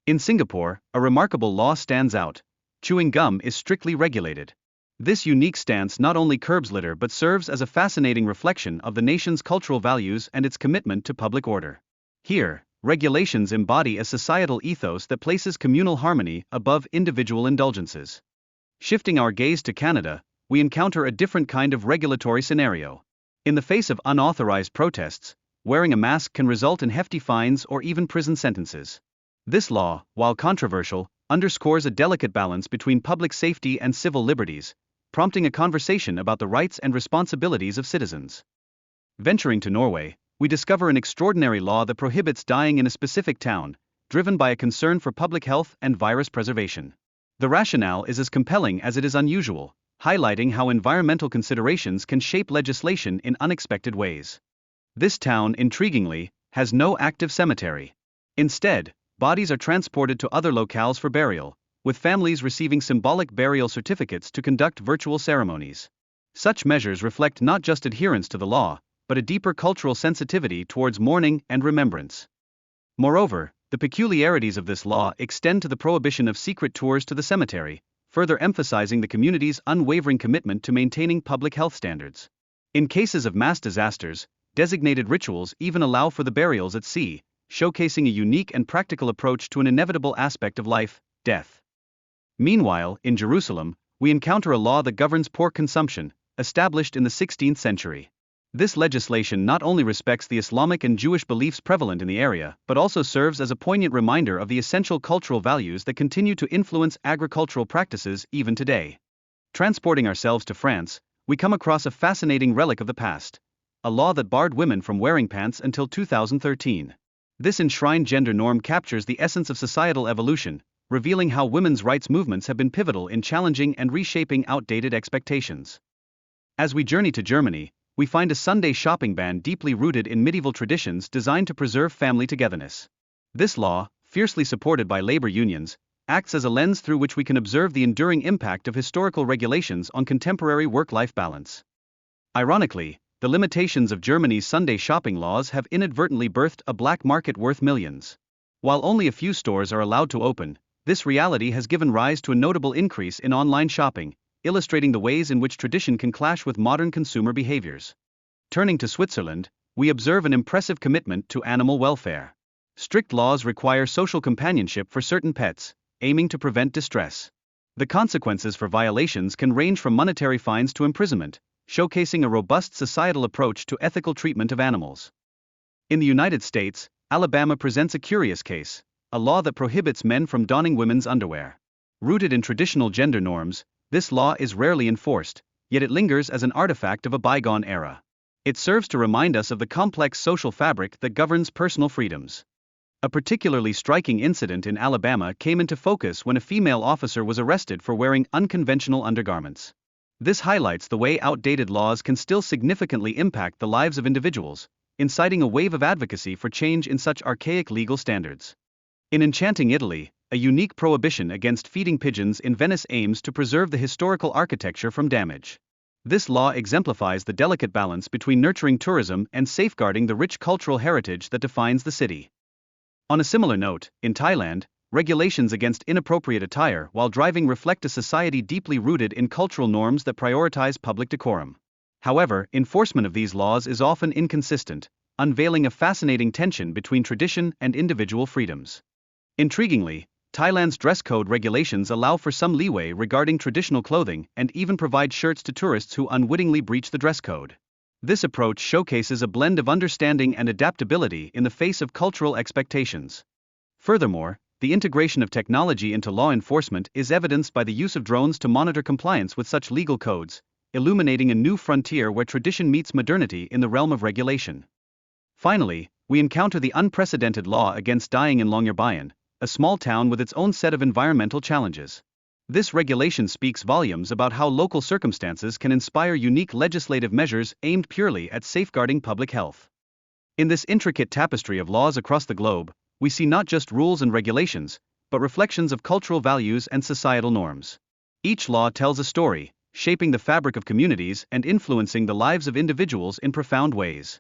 In Singapore, a remarkable law stands out. Chewing gum is strictly regulated. This unique stance not only curbs litter but serves as a fascinating reflection of the nation's cultural values and its commitment to public order. Here, regulations embody a societal ethos that places communal harmony above individual indulgences. Shifting our gaze to Canada, we encounter a different kind of regulatory scenario. In the face of unauthorized protests, wearing a mask can result in hefty fines or even prison sentences. This law, while controversial, underscores a delicate balance between public safety and civil liberties, prompting a conversation about the rights and responsibilities of citizens. Venturing to Norway, we discover an extraordinary law that prohibits dyeing in a specific town, driven by a concern for public health and virus preservation. The rationale is as compelling as it is unusual, highlighting how environmental considerations can shape legislation in unexpected ways. This town, intriguingly, has no active cemetery. Instead, bodies are transported to other locales for burial, with families receiving symbolic burial certificates to conduct virtual ceremonies. Such measures reflect not just adherence to the law, but a deeper cultural sensitivity towards mourning and remembrance. Moreover, the peculiarities of this law extend to the prohibition of secret tours to the cemetery, further emphasizing the community's unwavering commitment to maintaining public health standards. In cases of mass disasters, designated rituals even allow for the burials at sea, showcasing a unique and practical approach to an inevitable aspect of life, death. Meanwhile, in Jerusalem, we encounter a law that governs pork consumption, established in the 16th century. This legislation not only respects the Islamic and Jewish beliefs prevalent in the area, but also serves as a poignant reminder of the essential cultural values that continue to influence agricultural practices even today. Transporting ourselves to France, we come across a fascinating relic of the past, a law that barred women from wearing pants until 2013. This enshrined gender norm captures the essence of societal evolution, revealing how women's rights movements have been pivotal in challenging and reshaping outdated expectations. As we journey to Germany, we find a Sunday shopping ban deeply rooted in medieval traditions designed to preserve family togetherness. This law, fiercely supported by labor unions, acts as a lens through which we can observe the enduring impact of historical regulations on contemporary work-life balance. Ironically, the limitations of Germany's Sunday shopping laws have inadvertently birthed a black market worth millions. While only a few stores are allowed to open, this reality has given rise to a notable increase in online shopping, illustrating the ways in which tradition can clash with modern consumer behaviors. Turning to Switzerland, we observe an impressive commitment to animal welfare. Strict laws require social companionship for certain pets, aiming to prevent distress. The consequences for violations can range from monetary fines to imprisonment, showcasing a robust societal approach to ethical treatment of animals. In the United States, Alabama presents a curious case, a law that prohibits men from donning women's underwear. Rooted in traditional gender norms, this law is rarely enforced, yet it lingers as an artifact of a bygone era. It serves to remind us of the complex social fabric that governs personal freedoms. A particularly striking incident in Alabama came into focus when a female officer was arrested for wearing unconventional undergarments. This highlights the way outdated laws can still significantly impact the lives of individuals, inciting a wave of advocacy for change in such archaic legal standards. In enchanting Italy, a unique prohibition against feeding pigeons in Venice aims to preserve the historical architecture from damage. This law exemplifies the delicate balance between nurturing tourism and safeguarding the rich cultural heritage that defines the city. On a similar note, in Thailand, regulations against inappropriate attire while driving reflect a society deeply rooted in cultural norms that prioritize public decorum. However, enforcement of these laws is often inconsistent, unveiling a fascinating tension between tradition and individual freedoms. Intriguingly, Thailand's dress code regulations allow for some leeway regarding traditional clothing and even provide shirts to tourists who unwittingly breach the dress code. This approach showcases a blend of understanding and adaptability in the face of cultural expectations. Furthermore, the integration of technology into law enforcement is evidenced by the use of drones to monitor compliance with such legal codes, illuminating a new frontier where tradition meets modernity in the realm of regulation. Finally, we encounter the unprecedented law against dyeing in Longyearbyen, a small town with its own set of environmental challenges. This regulation speaks volumes about how local circumstances can inspire unique legislative measures aimed purely at safeguarding public health. In this intricate tapestry of laws across the globe, we see not just rules and regulations, but reflections of cultural values and societal norms. Each law tells a story, shaping the fabric of communities and influencing the lives of individuals in profound ways.